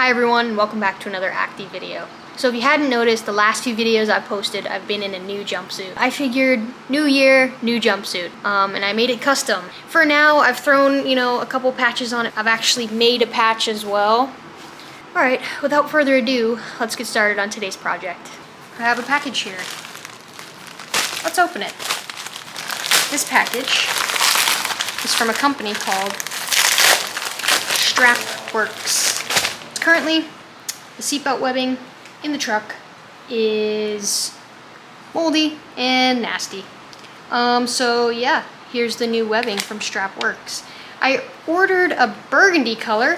Hi everyone, and welcome back to another ACTY video. So if you hadn't noticed, the last few videos I've posted, I've been in a new jumpsuit. I figured, new year, new jumpsuit, and I made it custom. For now, I've thrown, a couple patches on it. I've actually made a patch as well. Alright, without further ado, let's get started on today's project. I have a package here. Let's open it. This package is from a company called Works. Currently, the seatbelt webbing in the truck is moldy and nasty. So yeah, here's the new webbing from Works. I ordered a burgundy color.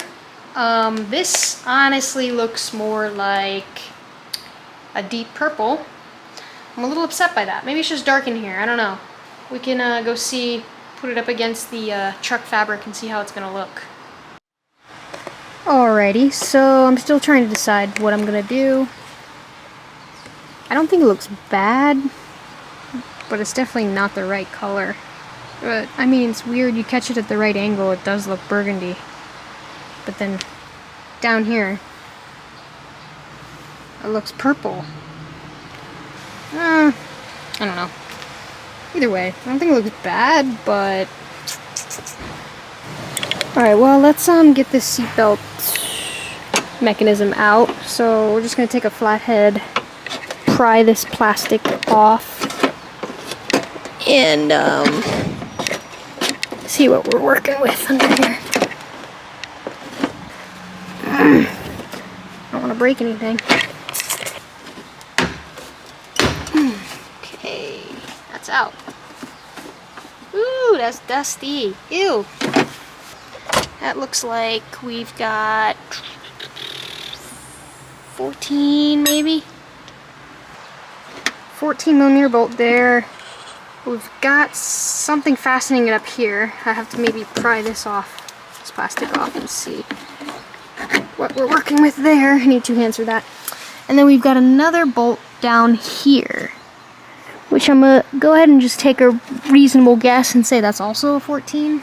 This honestly looks more like a deep purple. I'm a little upset by that. Maybe it's just dark in here, I don't know. We can go see, put it up against the truck fabric and see how it's gonna look. Alrighty, so I'm still trying to decide what I'm gonna do. I don't think it looks bad, but it's definitely not the right color. But, I mean, it's weird, you catch it at the right angle, it does look burgundy. But then, down here, it looks purple. I don't know. Either way, I don't think it looks bad, but... Alright, well, let's get this seatbelt mechanism out. So we're just going to take a flathead, pry this plastic off, and see what we're working with under here. Don't want to break anything. Okay, that's out. Ooh, that's dusty. Ew. That looks like we've got 14 maybe? 14mm bolt there. We've got something fastening it up here. I have to maybe pry this off, this plastic off, and see what we're working with there. I need two hands for that. And then we've got another bolt down here, which I'm gonna go ahead and just take a reasonable guess and say that's also a 14.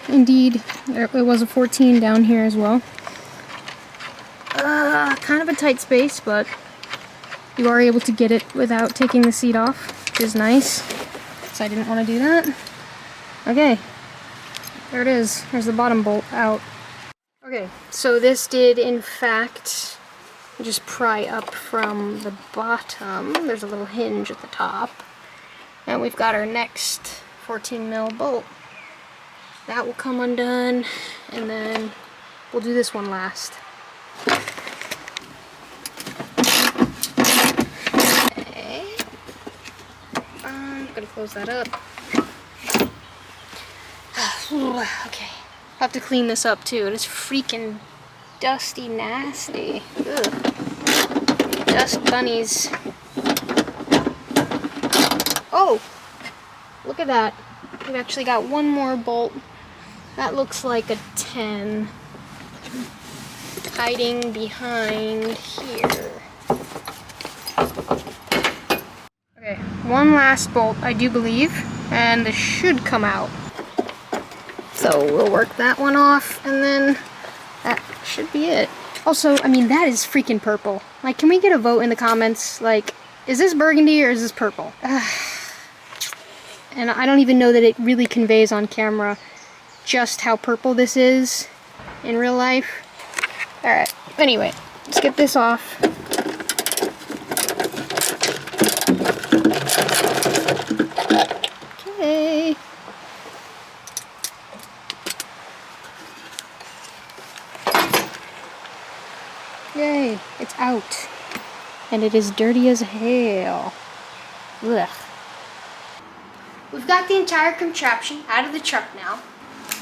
Indeed, it was a 14 down here as well. Kind of a tight space, but you are able to get it without taking the seat off, which is nice. So I didn't want to do that. Okay, there it is. There's the bottom bolt out. Okay, so this did in fact just pry up from the bottom. There's a little hinge at the top. And we've got our next 14mm bolt. That will come undone, and then we'll do this one last. Okay. I'm gonna close that up. Okay. I'll have to clean this up too. It is freaking dusty nasty. Ugh. Dust bunnies. Oh! Look at that. We've actually got one more bolt. That looks like a 10 hiding behind here. Okay, one last bolt, I do believe, and this should come out. So we'll work that one off, and then that should be it. Also, I mean, that is freaking purple. Like, can we get a vote in the comments? Like, is this burgundy or is this purple? And I don't even know that it really conveys on camera just how purple this is in real life. Alright, anyway, let's get this off. Okay. Yay, it's out. And it is dirty as hell. Ugh. We've got the entire contraption out of the truck now.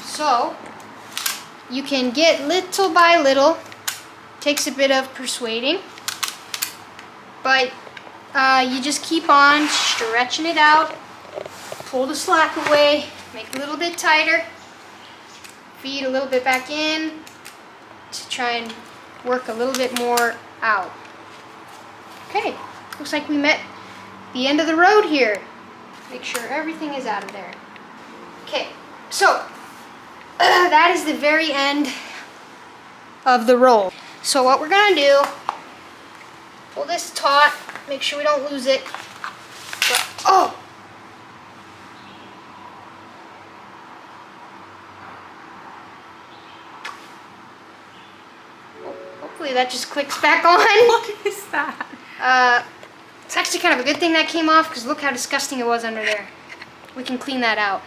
So, you can get little by little. Takes a bit of persuading. But you just keep on stretching it out. Pull the slack away. Make it a little bit tighter. Feed a little bit back in to try and work a little bit more out. Okay, looks like we met the end of the road here. Make sure everything is out of there. Okay, so that is the very end of the roll. So what we're gonna do, pull this taut, make sure we don't lose it. Oh! Hopefully that just clicks back on. What is that? It's actually kind of a good thing that came off, because look how disgusting it was under there. We can clean that out.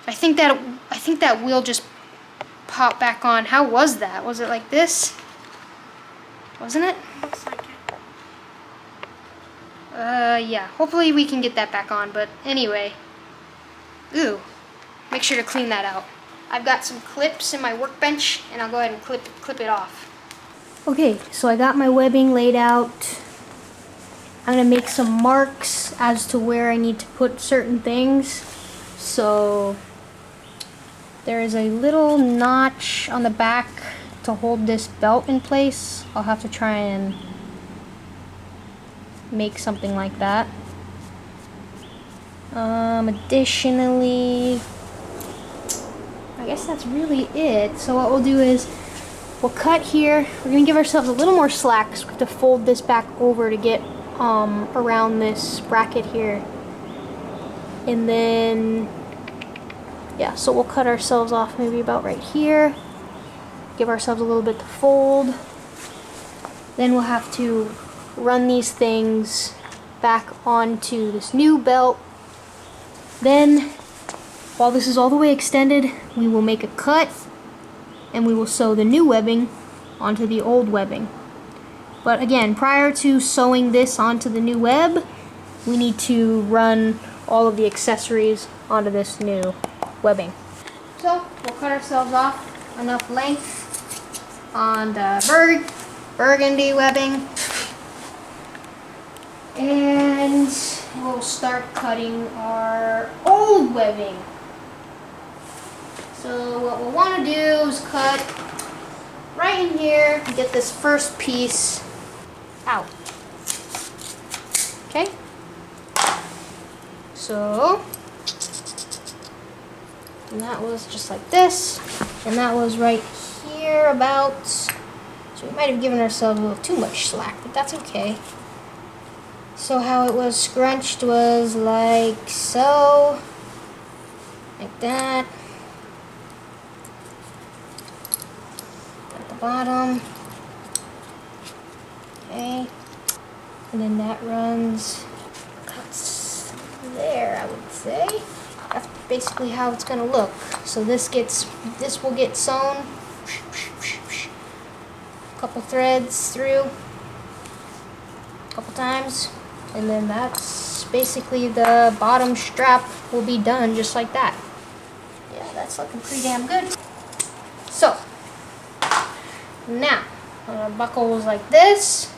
I think that wheel just popped back on. How was that? Was it like this? Wasn't it? Looks like it. Yeah. Hopefully we can get that back on, but anyway. Ooh. Make sure to clean that out. I've got some clips in my workbench, and I'll go ahead and clip it off. Okay, so I got my webbing laid out. I'm gonna make some marks as to where I need to put certain things. So there is a little notch on the back to hold this belt in place. I'll have to try and make something like that. Additionally, I guess that's really it. So what we'll do is we'll cut here. We're gonna give ourselves a little more slack because we have to fold this back over to get around this bracket here. And then, yeah, so we'll cut ourselves off maybe about right here. Give ourselves a little bit to fold. Then we'll have to run these things back onto this new belt. Then, while this is all the way extended, we will make a cut and we will sew the new webbing onto the old webbing. But again, prior to sewing this onto the new web, we need to run all of the accessories onto this new webbing. So we'll cut ourselves off enough length on the burgundy webbing, and we'll start cutting our old webbing. So what we'll want to do is cut right in here and get this first piece out. Okay? So, and that was just like this, and that was right here about, so we might have given ourselves a little too much slack, but that's okay. So how it was scrunched was like so, like that, at the bottom, okay, and then that runs, cuts there, I would say. That's basically how it's gonna look. So this will get sewn, a couple threads through, a couple times, and then that's basically the bottom strap will be done just like that. Yeah, that's looking pretty damn good. So now our buckle was like this,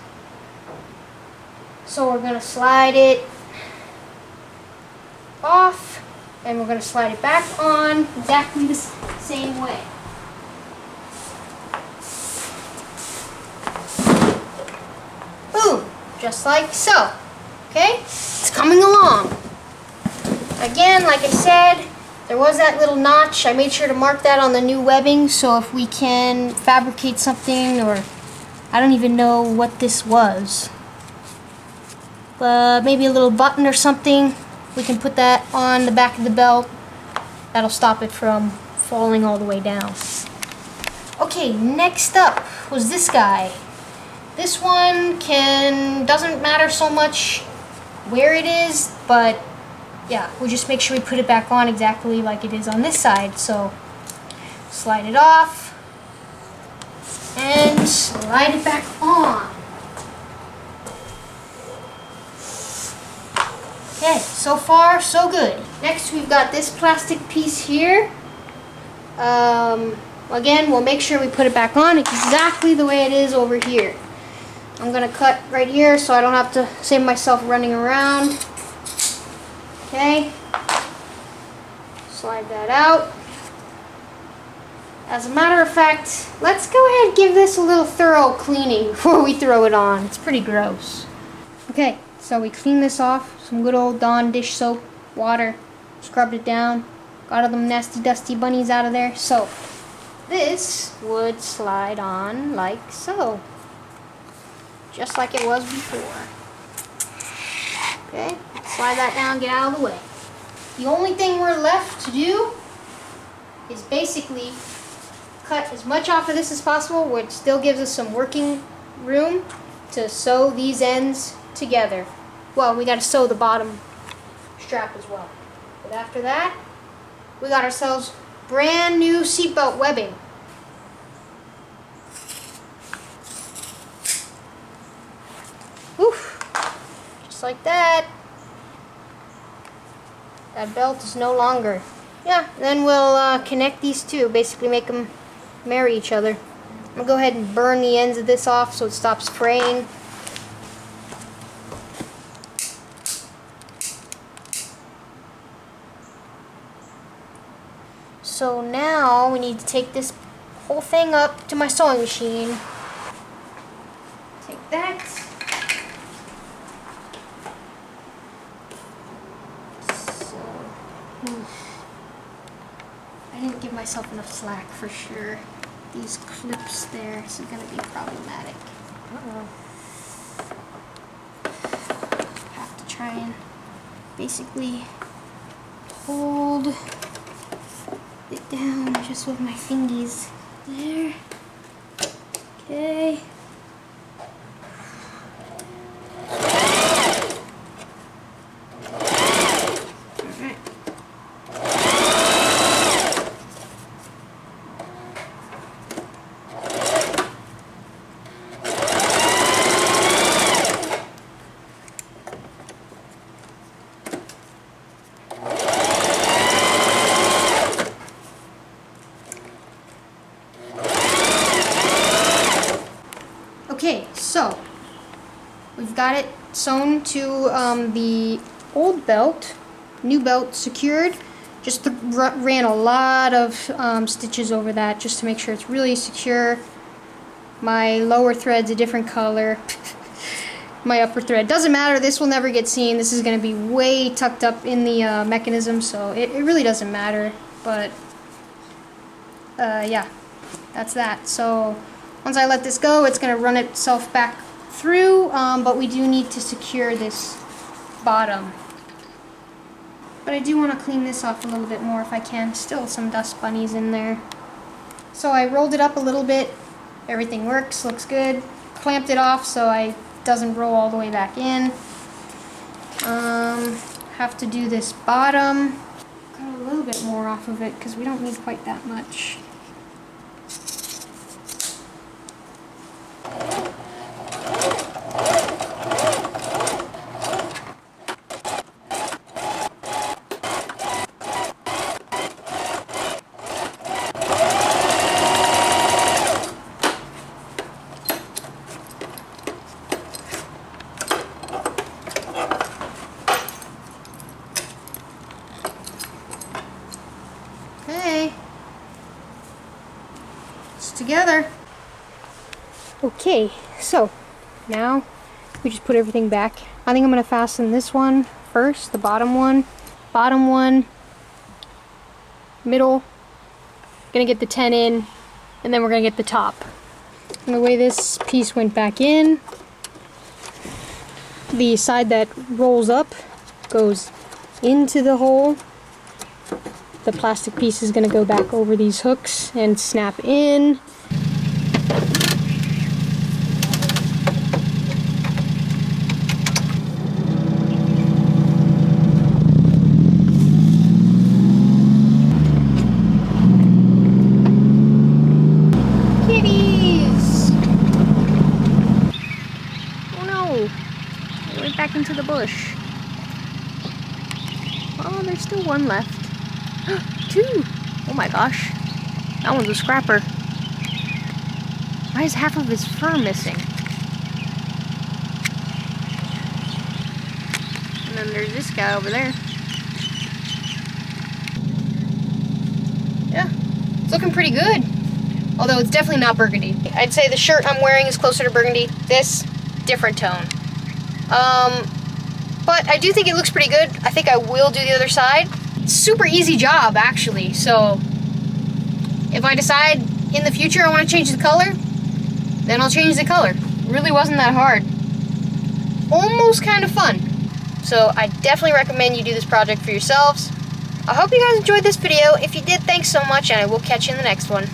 so we're gonna slide it off, and we're going to slide it back on exactly the same way. Boom, just like so. Okay, it's coming along. Again, like I said, there was that little notch. I made sure to mark that on the new webbing, so if we can fabricate something, or I don't even know what this was, but maybe a little button or something, we can put that on the back of the belt. That'll stop it from falling all the way down. Okay, next up was this guy. This one doesn't matter so much where it is, but yeah, we'll just make sure we put it back on exactly like it is on this side. So slide it off and slide it back on. Okay, so far so good. Next we've got this plastic piece here. Again, we'll make sure we put it back on exactly the way it is over here. I'm gonna cut right here so I don't have to save myself running around. Okay, slide that out. As a matter of fact, let's go ahead and give this a little thorough cleaning before we throw it on. It's pretty gross. Okay, So we cleaned this off, some good old Dawn dish soap, water, scrubbed it down, got all them nasty dusty bunnies out of there. So this would slide on like so, just like it was before. Okay, slide that down, get out of the way. The only thing we're left to do is basically cut as much off of this as possible, which still gives us some working room to sew these ends together. Well, we got to sew the bottom strap as well. But after that, we got ourselves brand new seatbelt webbing. Oof. Just like that. That belt is no longer. Yeah, then we'll connect these two, basically make them marry each other. I'm going to go ahead and burn the ends of this off so it stops fraying. So now we need to take this whole thing up to my sewing machine. Take that. I didn't give myself enough slack for sure. These clips there, this is going to be problematic. Have to try and basically hold it down just with my fingies. There. Okay. Okay, so we've got it sewn to the old belt, new belt secured. Just ran a lot of stitches over that just to make sure it's really secure. My lower thread's a different color. My upper thread doesn't matter. This will never get seen. This is going to be way tucked up in the mechanism, so it really doesn't matter. But yeah, that's that. So once I let this go, it's going to run itself back through, but we do need to secure this bottom. But I do want to clean this off a little bit more if I can. Still some dust bunnies in there. So I rolled it up a little bit. Everything works, looks good. Clamped it off so it doesn't roll all the way back in. Have to do this bottom. Got a little bit more off of it because we don't need quite that much. Okay, it's together. Okay, so now we just put everything back. I think I'm going to fasten this one first, the bottom one, middle, gonna get the 10 in, and then we're gonna get the top. And the way this piece went back in, the side that rolls up goes into the hole. The plastic piece is going to go back over these hooks and snap in. Kitties! Oh no! It went back into the bush. Oh, there's still one left. Two! Oh my gosh. That one's a scrapper. Why is half of his fur missing? And then there's this guy over there. Yeah, it's looking pretty good. Although it's definitely not burgundy. I'd say the shirt I'm wearing is closer to burgundy. This, different tone. but I do think it looks pretty good. I think I will do the other side. Super easy job, actually. So if I decide in the future I want to change the color, then I'll change the color. Really wasn't that hard. Almost kind of fun. So I definitely recommend you do this project for yourselves. I hope you guys enjoyed this video. If you did, thanks so much, and I will catch you in the next one.